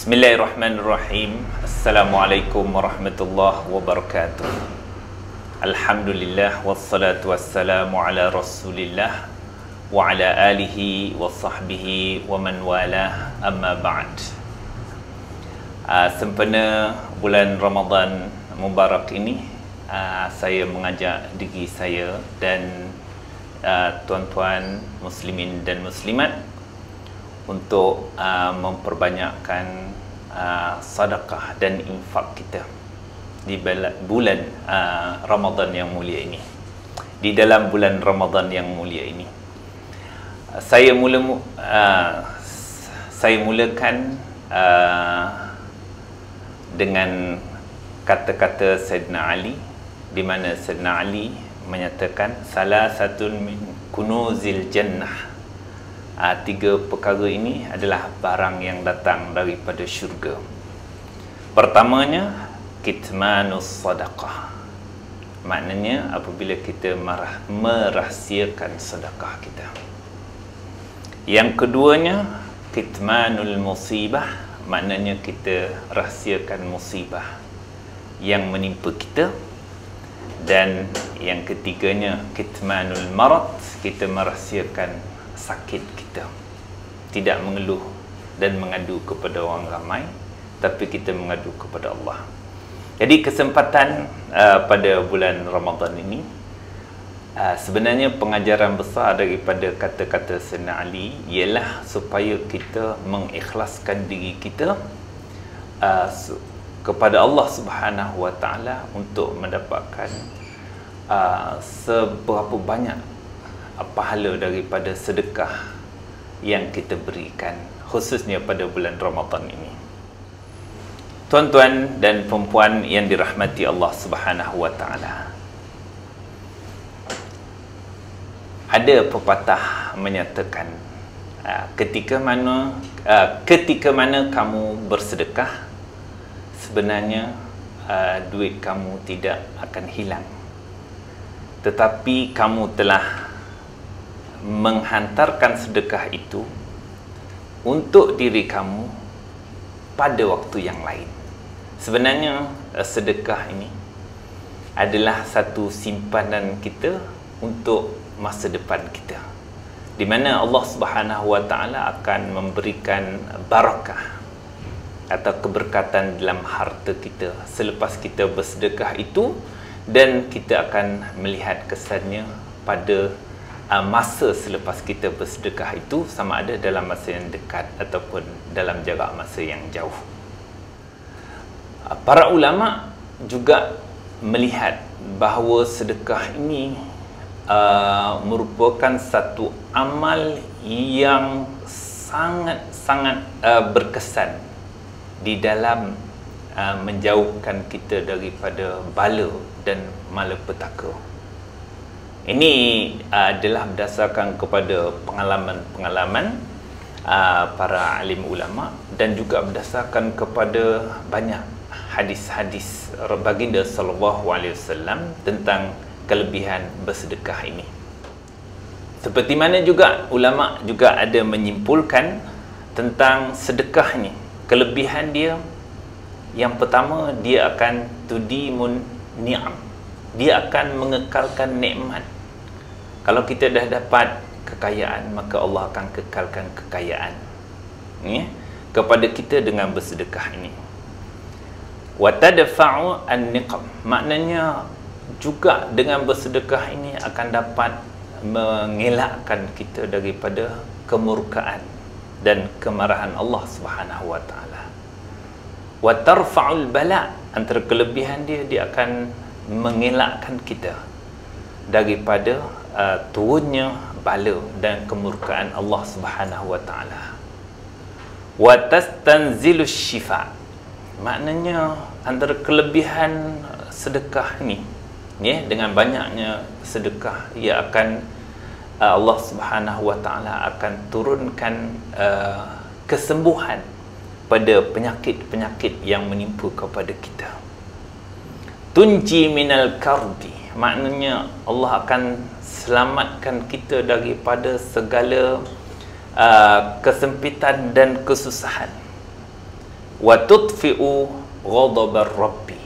Bismillahirrahmanirrahim. Assalamualaikum warahmatullahi wabarakatuh. Alhamdulillah wassalatu wassalamu ala Rasulillah wa ala alihi wa sahbihi wa man walah, amma ba'd. Sempena bulan Ramadan Mubarak ini, saya mengajak diri saya dan tuan-tuan muslimin dan muslimat untuk memperbanyakkan sedekah dan infak kita di bulan Ramadan yang mulia ini. Di dalam bulan Ramadan yang mulia ini, saya mulakan dengan kata-kata Sayyidina Ali, di mana Sayyidina Ali menyatakan salah satu min kunuzil jannah. Tiga perkara ini adalah barang yang datang daripada syurga. Pertamanya, kitmanus sadaqah. Maknanya apabila kita merahsiakan sedekah kita. Yang keduanya, kitmanul musibah. Maknanya kita rahsiakan musibah yang menimpa kita. Dan yang ketiganya, kitmanul marad. Kita merahsiakan sakit kita, tidak mengeluh dan mengadu kepada orang ramai, tapi kita mengadu kepada Allah. Jadi kesempatan pada bulan Ramadan ini, sebenarnya pengajaran besar daripada kata-kata Sayyidina Ali ialah supaya kita mengikhlaskan diri kita kepada Allah Subhanahu wa Ta'ala untuk mendapatkan seberapa banyak pahala daripada sedekah yang kita berikan, khususnya pada bulan Ramadan ini. Tuan-tuan dan perempuan yang dirahmati Allah Subhanahu wa Ta'ala, ada pepatah menyatakan ketika mana kamu bersedekah, sebenarnya duit kamu tidak akan hilang, tetapi kamu telah menghantarkan sedekah itu untuk diri kamu pada waktu yang lain. Sebenarnya sedekah ini adalah satu simpanan kita untuk masa depan kita, di mana Allah Subhanahu wa Ta'ala akan memberikan barakah atau keberkatan dalam harta kita selepas kita bersedekah itu, dan kita akan melihat kesannya pada masa selepas kita bersedekah itu, sama ada dalam masa yang dekat ataupun dalam jarak masa yang jauh. Para ulama juga melihat bahawa sedekah ini merupakan satu amal yang sangat-sangat berkesan di dalam menjauhkan kita daripada bala dan malapetaka. Ini adalah berdasarkan kepada pengalaman-pengalaman para alim ulama, dan juga berdasarkan kepada banyak hadis-hadis baginda sallallahu alaihi wasallam tentang kelebihan bersedekah ini. Seperti mana juga ulama juga ada menyimpulkan tentang sedekah ini. Kelebihan dia, yang pertama, dia akan tudimun ni'am. Dia akan mengekalkan nikmat. Kalau kita dah dapat kekayaan, maka Allah akan kekalkan kekayaan kepada kita dengan bersedekah ini. Wa tadfa'u an-niqam. Maknanya juga dengan bersedekah ini akan dapat mengelakkan kita daripada kemurkaan dan kemarahan Allah Subhanahu wa Ta'ala. Wa tarfa'ul bala. Antara kelebihan dia, dia akan mengelakkan kita daripada turunnya bala dan kemurkaan Allah Subhanahu wa Ta'ala. Wa tastanzilu syifa. Maknanya antara kelebihan sedekah ni, dengan banyaknya sedekah, ia akan Allah Subhanahu wa Ta'ala akan turunkan kesembuhan pada penyakit-penyakit yang menimpa kepada kita. Tunji minal karbi. Maknanya Allah akan selamatkan kita daripada segala kesempitan dan kesusahan. wa tudfi'u ghadabar rabbi.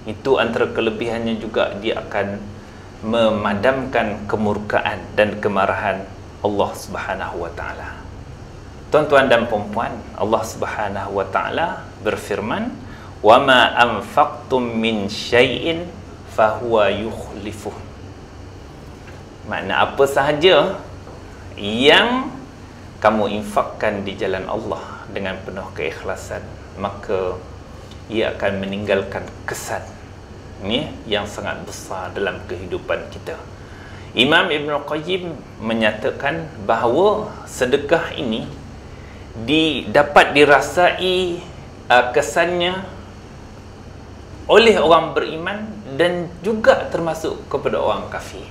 Itu antara kelebihannya juga, dia akan memadamkan kemurkaan dan kemarahan Allah Subhanahu wa taala. Tuan-tuan dan puan-puan, Allah Subhanahu wa taala berfirman, "Wa ma anfaqtum min syai'in fahuwa yukhlifuh." Makna apa sahaja yang kamu infakkan di jalan Allah dengan penuh keikhlasan, maka ia akan meninggalkan kesan yang sangat besar dalam kehidupan kita. Imam Ibn Qayyim menyatakan bahawa sedekah ini dapat dirasai kesannya oleh orang beriman dan juga termasuk kepada orang kafir.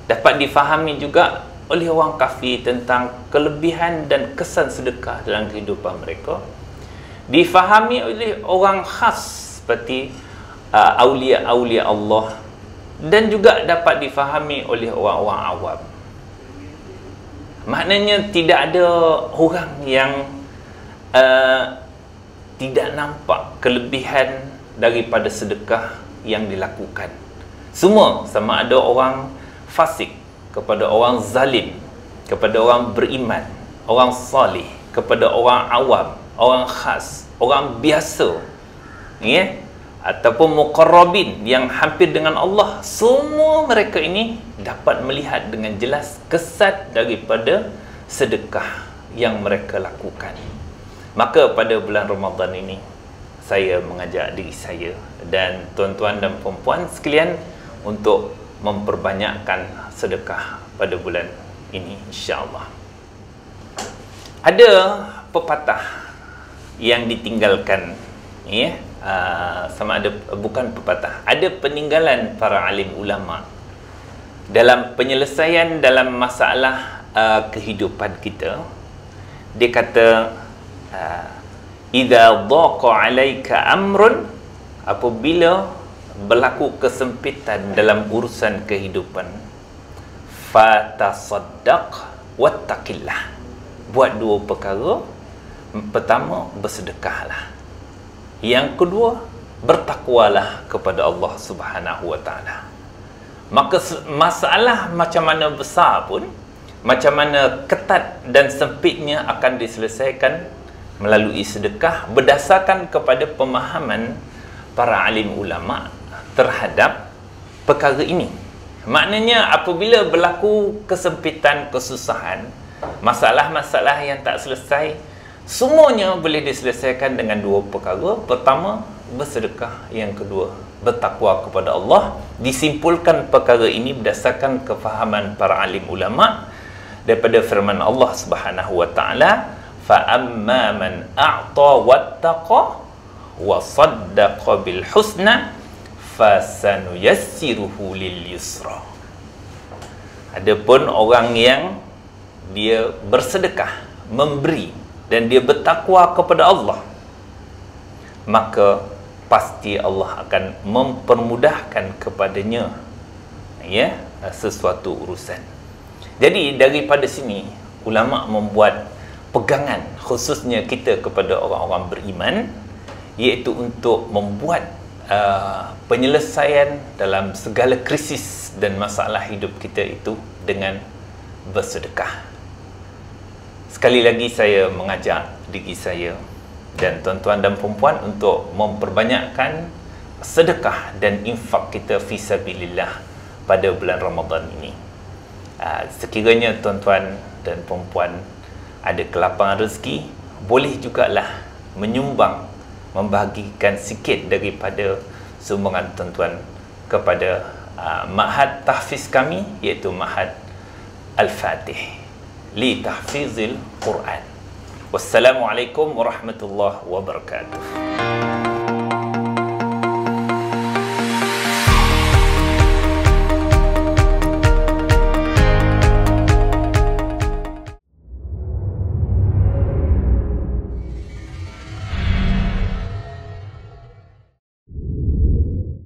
Dapat difahami juga oleh orang kafir tentang kelebihan dan kesan sedekah dalam kehidupan mereka. Difahami oleh orang khas seperti aulia-aulia Allah, dan juga dapat difahami oleh orang-orang awam. Maknanya tidak ada orang yang tidak nampak kelebihan daripada sedekah yang dilakukan. Semua, sama ada orang fasik kepada orang zalim, kepada orang beriman, orang salih, kepada orang awam, orang khas, orang biasa, ataupun muqarrabin yang hampir dengan Allah, semua mereka ini dapat melihat dengan jelas kesan daripada sedekah yang mereka lakukan. Maka pada bulan Ramadan ini, saya mengajak diri saya dan tuan-tuan dan puan-puan sekalian untuk memperbanyakkan sedekah pada bulan ini, insya-Allah. Ada pepatah yang ditinggalkan, sama ada bukan pepatah, ada peninggalan para alim ulama dalam penyelesaian dalam masalah kehidupan kita. Dia kata, idza dhaqa 'alaika amrun, apabila berlaku kesempitan dalam urusan kehidupan, fatasaddaq wattaqillah. Buat dua perkara. Pertama, bersedekahlah. Yang kedua, bertakwalah kepada Allah Subhanahu wa taala. Maka masalah macam mana besar pun, macam mana ketat dan sempitnya, akan diselesaikan melalui sedekah berdasarkan kepada pemahaman para alim ulama terhadap perkara ini. Maknanya apabila berlaku kesempitan, kesusahan, masalah-masalah yang tak selesai, semuanya boleh diselesaikan dengan dua perkara. Pertama, bersedekah. Yang kedua, bertakwa kepada Allah. Disimpulkan perkara ini berdasarkan kefahaman para alim ulama daripada firman Allah Subhanahu wa taala, fa amma man a'ta wattaqa wa saddaqa bil husna fasanuyassiruhu lil yusra. Adapun orang yang dia bersedekah, memberi, dan dia bertakwa kepada Allah, maka pasti Allah akan mempermudahkan kepadanya sesuatu urusan. Jadi daripada sini ulama membuat pegangan, khususnya kita kepada orang-orang beriman, iaitu untuk membuat penyelesaian dalam segala krisis dan masalah hidup kita itu dengan bersedekah. Sekali lagi saya mengajak diri saya dan tuan-tuan dan perempuan untuk memperbanyakkan sedekah dan infak kita fi sabilillah pada bulan Ramadan ini. Sekiranya tuan-tuan dan perempuan ada kelapangan rezeki, boleh jugalah menyumbang, membahagikan sikit daripada sumbangan tuan-tuan kepada ma'had tahfiz kami, iaitu Ma'had Al-Fatih li tahfizil Quran. Wassalamualaikum warahmatullahi wabarakatuh.